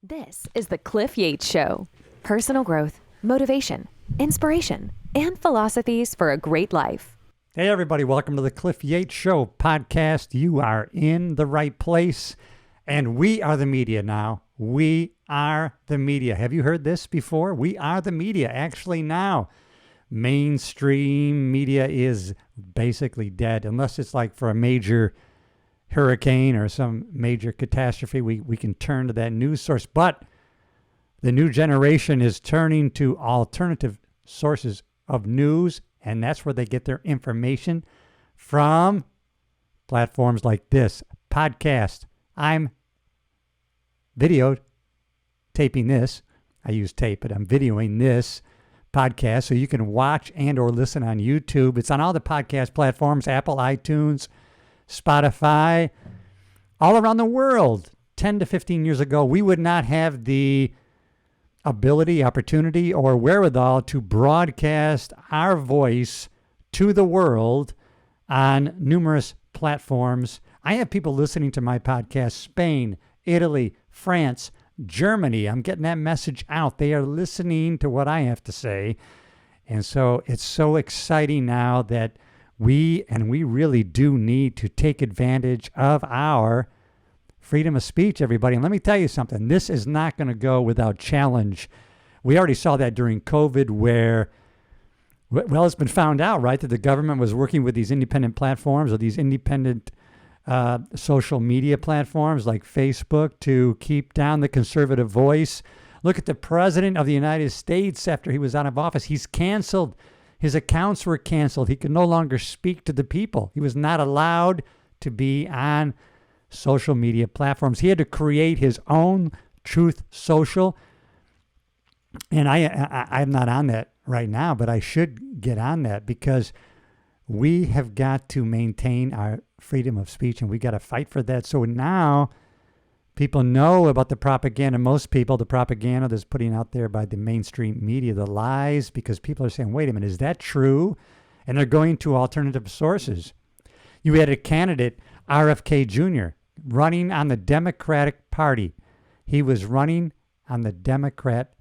This is the Cliff Yates Show. Personal growth, motivation, inspiration, and philosophies for a great life. Hey, everybody. Welcome to the Cliff Yates Show podcast. You are in the right place, and we are the media now. We are the media. Have you heard this before? We are the media. Actually, now, mainstream media is basically dead, unless it's like for a major hurricane or some major catastrophe. We can turn to that news source, but the new generation is turning to alternative sources of news, and that's where they get their information from. Platforms like this podcast. I'm taping this. I use tape, but I'm videoing this podcast so you can watch and or listen on YouTube. It's on all the podcast platforms, Apple, iTunes, Spotify, all around the world. 10 to 15 years ago, we would not have the ability, opportunity, or wherewithal to broadcast our voice to the world on numerous platforms. I have people listening to my podcast, Spain, Italy, France, Germany. I'm getting that message out. They are listening to what I have to say. And so it's so exciting now that we really do need to take advantage of our freedom of speech, everybody. And let me tell you something. This is not going to go without challenge. We already saw that during COVID where, well, it's been found out, right, that the government was working with these independent platforms or these independent social media platforms like Facebook to keep down the conservative voice. Look at the president of the United States after he was out of office. He's canceled. His accounts were canceled. He could no longer speak to the people. He was not allowed to be on social media platforms. He had to create his own Truth Social. And I'm not on that right now, but I should get on that because we have got to maintain our freedom of speech and we got to fight for that. So now people know about the propaganda. Most people, the propaganda that's putting out there by the mainstream media, the lies, because people are saying, wait a minute, is that true? And they're going to alternative sources. You had a candidate, RFK Jr., running on the Democratic Party. He was running on the Democrat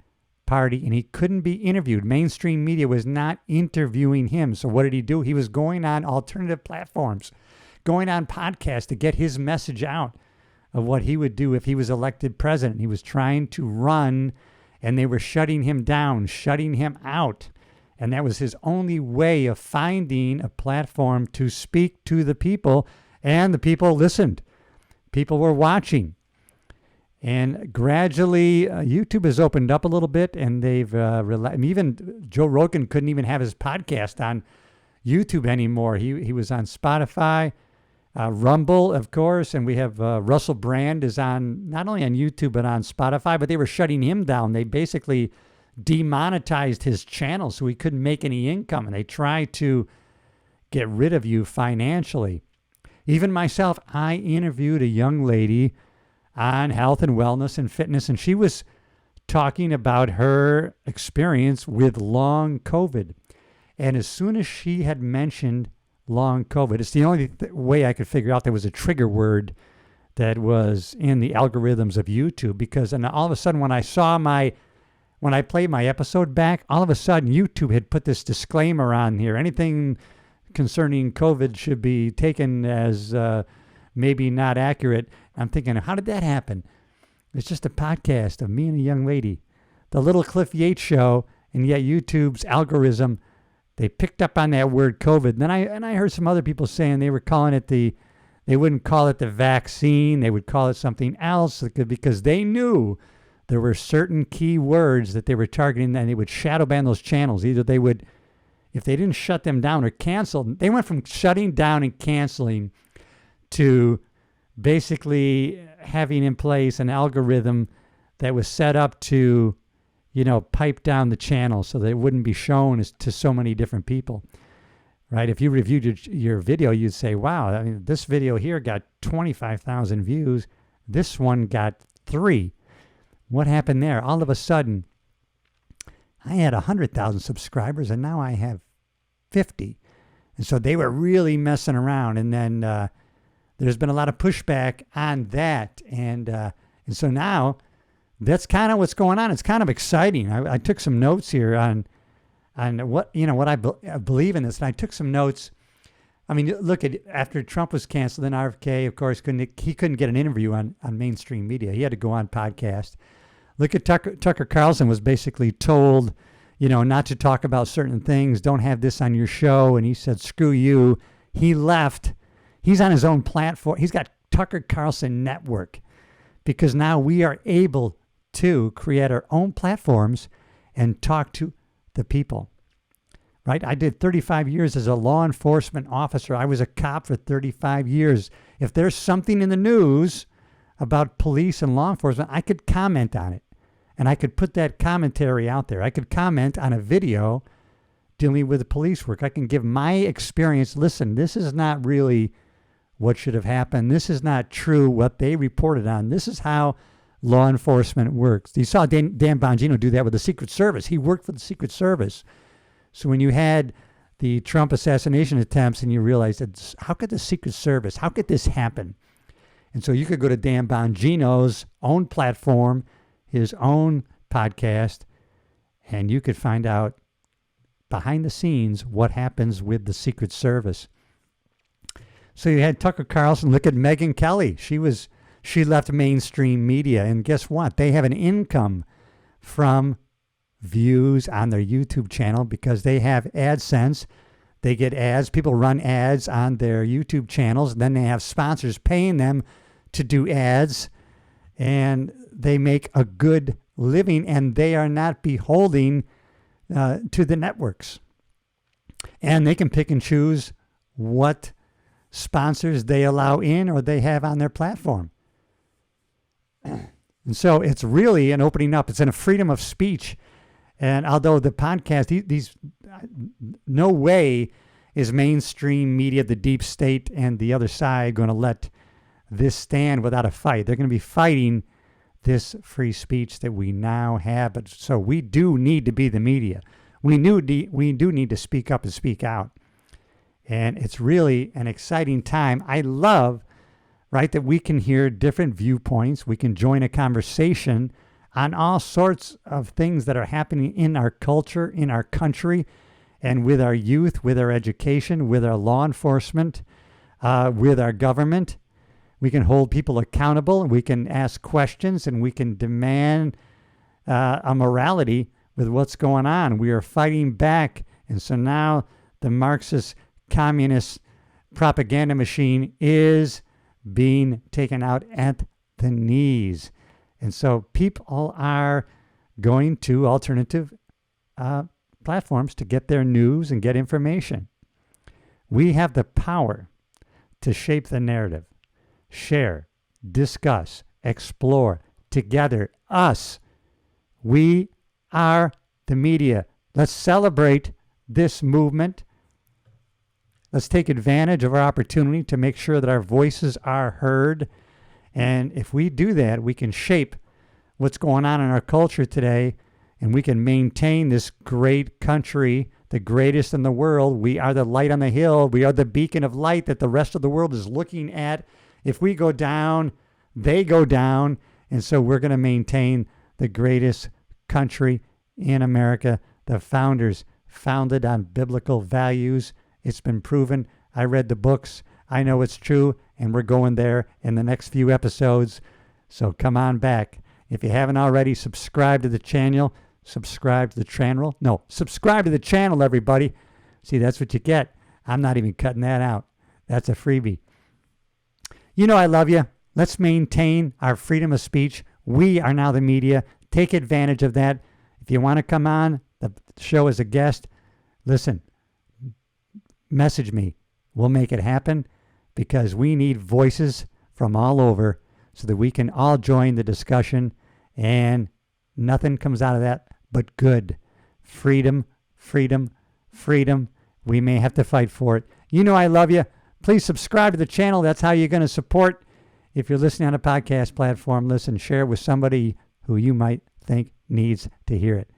Party and he couldn't be interviewed. Mainstream media was not interviewing him. So what did he do? He was going on alternative platforms, going on podcasts to get his message out of what he would do if he was elected president. He was trying to run and they were shutting him down, shutting him out. And that was his only way of finding a platform to speak to the people. And the people listened. People were watching. And gradually, YouTube has opened up a little bit and they've, even Joe Rogan couldn't even have his podcast on YouTube anymore. He was on Spotify, Rumble, of course, and we have Russell Brand is on not only on YouTube but on Spotify, but they were shutting him down. They basically demonetized his channel so he couldn't make any income, and they tried to get rid of you financially. Even myself, I interviewed a young lady on health and wellness and fitness, and she was talking about her experience with long COVID. And as soon as she had mentioned long COVID, it's the only way I could figure out there was a trigger word that was in the algorithms of YouTube, because and all of a sudden when I played my episode back, all of a sudden YouTube had put this disclaimer on here. Anything concerning COVID should be taken as maybe not accurate. I'm thinking, how did that happen? It's just a podcast of me and a young lady, the Little Cliff Yates Show, and yet YouTube's algorithm, they picked up on that word COVID. Then I heard some other people saying they were calling it they wouldn't call it the vaccine. They would call it something else because they knew there were certain key words that they were targeting and they would shadow ban those channels. Either they would, if they didn't shut them down or cancel, they went from shutting down and canceling to basically having in place an algorithm that was set up to, pipe down the channel so that it wouldn't be shown to so many different people, right? If you reviewed your video, you'd say, wow, I mean, this video here got 25,000 views. This one got 3. What happened there? All of a sudden, I had 100,000 subscribers and now I have 50. And so they were really messing around. And then there's been a lot of pushback on that. And so now that's kind of what's going on. It's kind of exciting. I took some notes here on what I believe in this, and I took some notes. I mean, look at after Trump was canceled, then RFK, of course, he couldn't get an interview on mainstream media. He had to go on podcast. Look at Tucker Carlson was basically told, not to talk about certain things. Don't have this on your show. And he said, screw you. He left. He's on his own platform. He's got Tucker Carlson Network because now we are able to create our own platforms and talk to the people. Right? I did 35 years as a law enforcement officer. I was a cop for 35 years. If there's something in the news about police and law enforcement, I could comment on it. And I could put that commentary out there. I could comment on a video dealing with the police work. I can give my experience. Listen, this is not really what should have happened. This is not true what they reported on. This is how law enforcement works. You saw Dan Bongino do that with the Secret Service. He worked for the Secret Service. So when you had the Trump assassination attempts and you realized that how could the Secret Service, how could this happen? And so you could go to Dan Bongino's own platform, his own podcast, and you could find out behind the scenes what happens with the Secret Service. So you had Tucker Carlson. Look at Megyn Kelly. She left mainstream media, and guess what? They have an income from views on their YouTube channel because they have AdSense. They get ads. People run ads on their YouTube channels. Then they have sponsors paying them to do ads, and they make a good living, and they are not beholden to the networks. And they can pick and choose what sponsors they allow in or they have on their platform. And so it's really an opening up. It's in a freedom of speech. And although the podcast, these no way is mainstream media, the deep state, and the other side going to let this stand without a fight. They're going to be fighting this free speech that we now have. But so we do need to be the media. We do need to speak up and speak out. And it's really an exciting time. I love, right, that we can hear different viewpoints. We can join a conversation on all sorts of things that are happening in our culture, in our country, and with our youth, with our education, with our law enforcement, with our government. We can hold people accountable, and we can ask questions, and we can demand a morality with what's going on. We are fighting back, and so now the Marxist communist propaganda machine is being taken out at the knees. And so people are going to alternative platforms to get their news and get information. We have the power to shape the narrative, share, discuss, explore together. Us. We are the media. Let's celebrate this movement. Let's take advantage of our opportunity to make sure that our voices are heard. And if we do that, we can shape what's going on in our culture today, and we can maintain this great country, the greatest in the world. We are the light on the hill. We are the beacon of light that the rest of the world is looking at. If we go down, they go down. And so we're going to maintain the greatest country in America. The founders founded on biblical values. It's been proven. I read the books. I know it's true, and we're going there in the next few episodes. So come on back. If you haven't already, subscribe to the channel. Subscribe to the channel. No, subscribe to the channel, everybody. See, that's what you get. I'm not even cutting that out. That's a freebie. You know I love you. Let's maintain our freedom of speech. We are now the media. Take advantage of that. If you want to come on the show as a guest, listen, message me. We'll make it happen because we need voices from all over so that we can all join the discussion and nothing comes out of that but good. Freedom, freedom, freedom. We may have to fight for it. You know I love you. Please subscribe to the channel. That's how you're going to support. If you're listening on a podcast platform, listen, share it with somebody who you might think needs to hear it.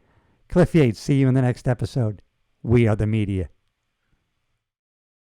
Cliff Yates, see you in the next episode. We are the media.